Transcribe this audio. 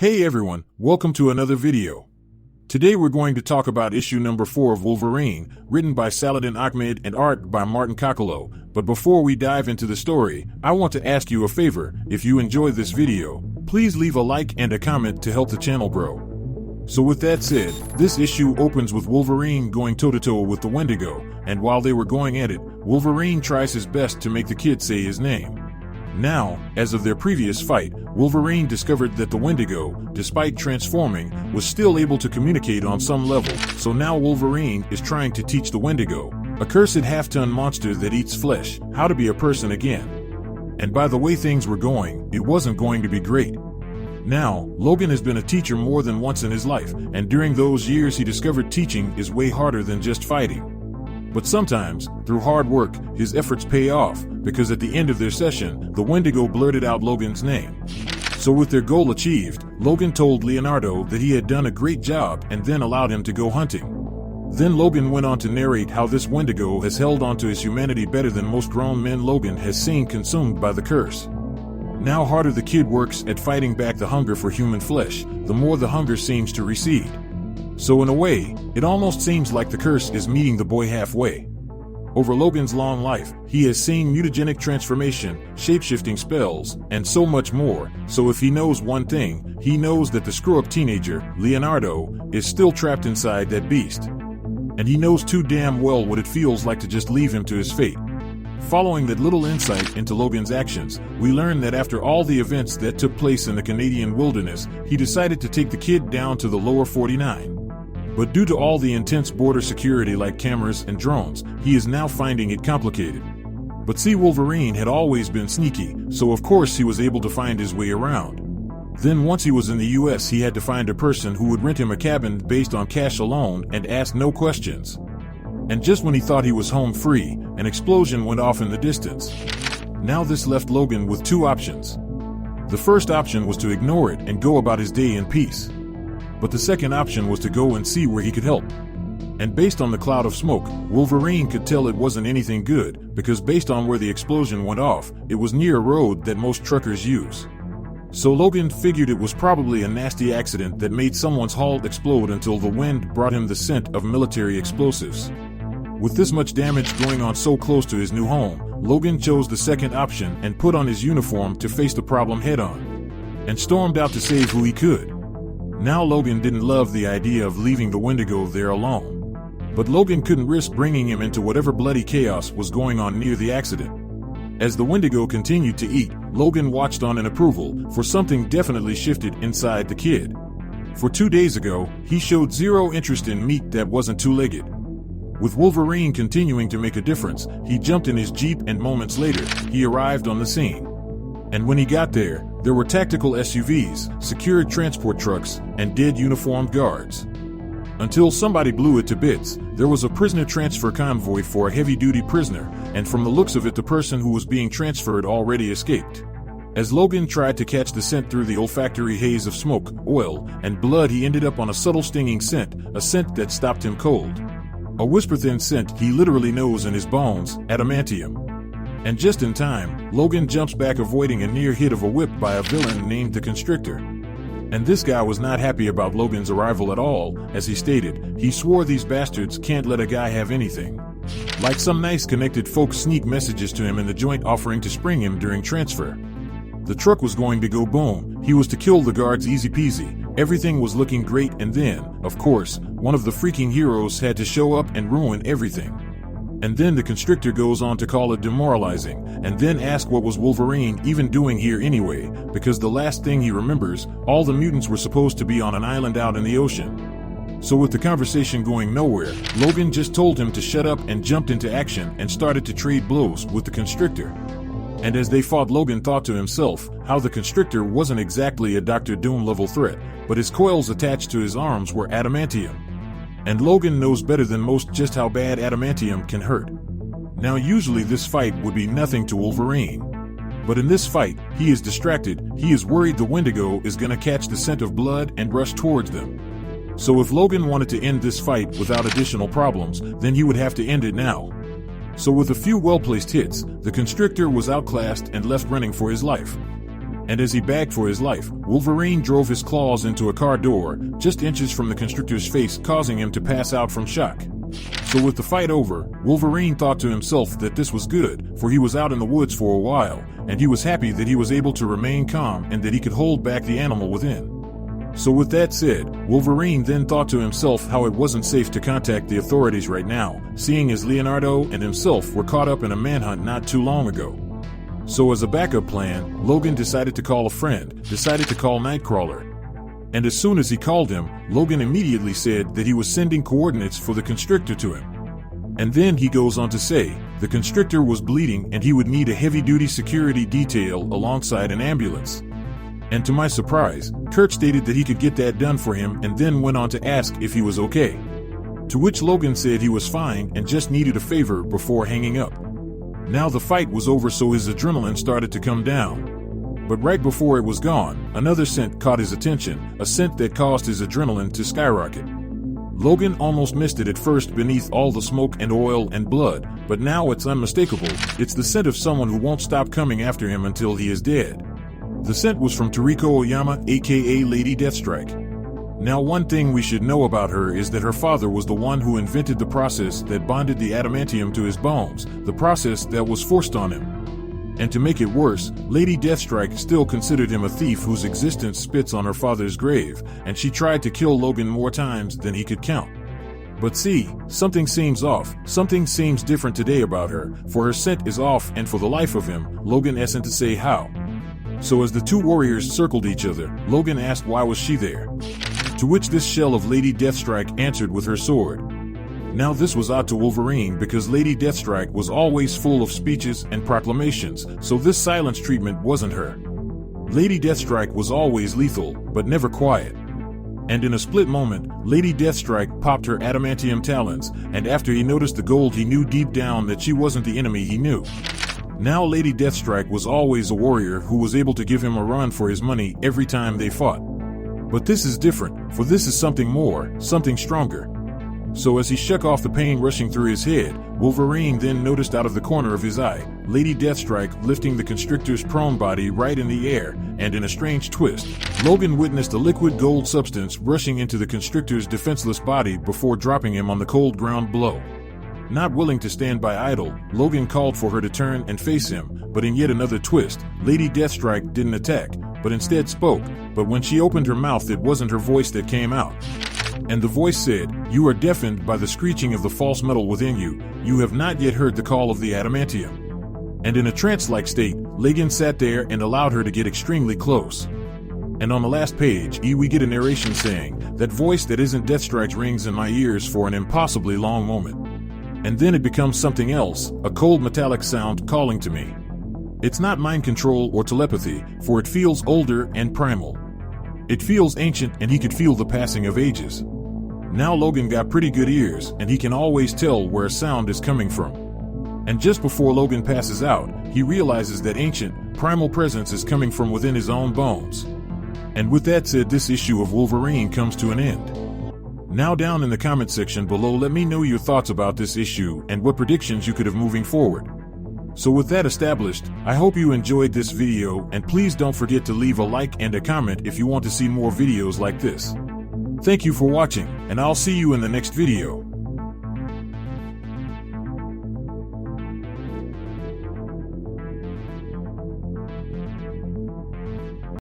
Hey everyone, welcome to another video. Today we're going to talk about issue number 4 of Wolverine, written by Saladin Ahmed and art by Martin Coccolo. But before we dive into the story, I want to ask you a favor. If you enjoyed this video, please leave a like and a comment to help the channel grow. So with that said, this issue opens with Wolverine going toe-to-toe with the Wendigo, and while they were going at it, Wolverine tries his best to make the kid say his name. Now, as of their previous fight, Wolverine discovered that the Wendigo, despite transforming, was still able to communicate on some level, so now Wolverine is trying to teach the Wendigo, a cursed half-ton monster that eats flesh, how to be a person again. And by the way things were going, it wasn't going to be great. Now, Logan has been a teacher more than once in his life, and during those years he discovered teaching is way harder than just fighting. But sometimes, through hard work, his efforts pay off, because at the end of their session, the Wendigo blurted out Logan's name. So with their goal achieved, Logan told Leonardo that he had done a great job and then allowed him to go hunting. Then Logan went on to narrate how this Wendigo has held on to his humanity better than most grown men Logan has seen consumed by the curse. Now harder the kid works at fighting back the hunger for human flesh, the more the hunger seems to recede. So in a way, it almost seems like the curse is meeting the boy halfway. Over Logan's long life, he has seen mutagenic transformation, shape-shifting spells, and so much more, so if he knows one thing, he knows that the screw-up teenager, Leonardo, is still trapped inside that beast. And he knows too damn well what it feels like to just leave him to his fate. Following that little insight into Logan's actions, we learn that after all the events that took place in the Canadian wilderness, he decided to take the kid down to the lower 49. But due to all the intense border security like cameras and drones, he is now finding it complicated. But see, Wolverine had always been sneaky, so of course he was able to find his way around. Then once he was in the US, he had to find a person who would rent him a cabin based on cash alone and ask no questions. And just when he thought he was home free, an explosion went off in the distance. Now this left Logan with two options. The first option was to ignore it and go about his day in peace. But the second option was to go and see where he could help. And based on the cloud of smoke, Wolverine could tell it wasn't anything good, because based on where the explosion went off, it was near a road that most truckers use. So Logan figured it was probably a nasty accident that made someone's hull explode until the wind brought him the scent of military explosives. With this much damage going on so close to his new home, Logan chose the second option and put on his uniform to face the problem head-on. And stormed out to save who he could. Now Logan didn't love the idea of leaving the Wendigo there alone. But Logan couldn't risk bringing him into whatever bloody chaos was going on near the accident. As the Wendigo continued to eat, Logan watched on in approval, for something definitely shifted inside the kid. For 2 days ago, he showed zero interest in meat that wasn't two-legged. With Wolverine continuing to make a difference, he jumped in his Jeep and moments later, he arrived on the scene. And when he got there were tactical SUVs, secured transport trucks, and dead uniformed guards. Until somebody blew it to bits, there was a prisoner transfer convoy for a heavy-duty prisoner, and from the looks of it the person who was being transferred already escaped. As Logan tried to catch the scent through the olfactory haze of smoke, oil, and blood, he ended up on a subtle stinging scent, a scent that stopped him cold. A whisper-thin scent he literally knows in his bones, Adamantium. And just in time, Logan jumps back, avoiding a near hit of a whip by a villain named the Constrictor. And this guy was not happy about Logan's arrival at all. As he stated, he swore these bastards can't let a guy have anything. Like some nice connected folks sneak messages to him in the joint offering to spring him during transfer. The truck was going to go boom, he was to kill the guards easy peasy, everything was looking great, and then, of course, one of the freaking heroes had to show up and ruin everything. And then the Constrictor goes on to call it demoralizing, and then ask what was Wolverine even doing here anyway, because the last thing he remembers, all the mutants were supposed to be on an island out in the ocean. So with the conversation going nowhere, Logan just told him to shut up and jumped into action and started to trade blows with the Constrictor. And as they fought, Logan thought to himself how the Constrictor wasn't exactly a Dr. Doom level threat, but his coils attached to his arms were adamantium. And Logan knows better than most just how bad adamantium can hurt. Now usually this fight would be nothing to Wolverine. But in this fight, he is distracted, he is worried the Wendigo is gonna catch the scent of blood and rush towards them. So if Logan wanted to end this fight without additional problems, then he would have to end it now. So with a few well-placed hits, the Constrictor was outclassed and left running for his life. And as he bagged for his life, Wolverine drove his claws into a car door, just inches from the constrictor's face, causing him to pass out from shock. So with the fight over, Wolverine thought to himself that this was good, for he was out in the woods for a while, and he was happy that he was able to remain calm and that he could hold back the animal within. So with that said, Wolverine then thought to himself how it wasn't safe to contact the authorities right now, seeing as Leonardo and himself were caught up in a manhunt not too long ago. So as a backup plan, Logan decided to call a friend, decided to call Nightcrawler. And as soon as he called him, Logan immediately said that he was sending coordinates for the constrictor to him. And then he goes on to say, the constrictor was bleeding and he would need a heavy-duty security detail alongside an ambulance. And to my surprise, Kurt stated that he could get that done for him and then went on to ask if he was okay. To which Logan said he was fine and just needed a favor before hanging up. Now the fight was over, so his adrenaline started to come down. But right before it was gone, another scent caught his attention, a scent that caused his adrenaline to skyrocket. Logan almost missed it at first beneath all the smoke and oil and blood, but now it's unmistakable. It's the scent of someone who won't stop coming after him until he is dead. The scent was from Toriko Oyama, aka Lady Deathstrike. Now one thing we should know about her is that her father was the one who invented the process that bonded the adamantium to his bones, the process that was forced on him. And to make it worse, Lady Deathstrike still considered him a thief whose existence spits on her father's grave, and she tried to kill Logan more times than he could count. But see, something seems off, something seems different today about her, for her scent is off, and for the life of him, Logan isn't to say how. So as the two warriors circled each other, Logan asked why was she there? To which this shell of Lady Deathstrike answered with her sword. Now this was odd to Wolverine because Lady Deathstrike was always full of speeches and proclamations, so this silence treatment wasn't her. Lady Deathstrike was always lethal, but never quiet. And in a split moment, Lady Deathstrike popped her adamantium talons, and after he noticed the gold he knew deep down that she wasn't the enemy he knew. Now Lady Deathstrike was always a warrior who was able to give him a run for his money every time they fought. But this is different, for this is something more, something stronger. So as he shook off the pain rushing through his head, Wolverine then noticed out of the corner of his eye, Lady Deathstrike lifting the constrictor's prone body right in the air, and in a strange twist, Logan witnessed a liquid gold substance rushing into the constrictor's defenseless body before dropping him on the cold ground below. Not willing to stand by idle, Logan called for her to turn and face him, but in yet another twist, Lady Deathstrike didn't attack, but instead spoke, but when she opened her mouth it wasn't her voice that came out. And the voice said, "You are deafened by the screeching of the false metal within you, you have not yet heard the call of the adamantium." And in a trance-like state, Logan sat there and allowed her to get extremely close. And on the last page, we get a narration saying, "That voice that isn't Deathstrike's rings in my ears for an impossibly long moment." And then it becomes something else, a cold metallic sound calling to me. It's not mind control or telepathy, for it feels older and primal. It feels ancient and he could feel the passing of ages. Now Logan got pretty good ears and he can always tell where a sound is coming from. And just before Logan passes out, he realizes that ancient, primal presence is coming from within his own bones. And with that said, this issue of Wolverine comes to an end. Now down in the comment section below, let me know your thoughts about this issue and what predictions you could have moving forward. So with that established, I hope you enjoyed this video, and please don't forget to leave a like and a comment if you want to see more videos like this. Thank you for watching, and I'll see you in the next video.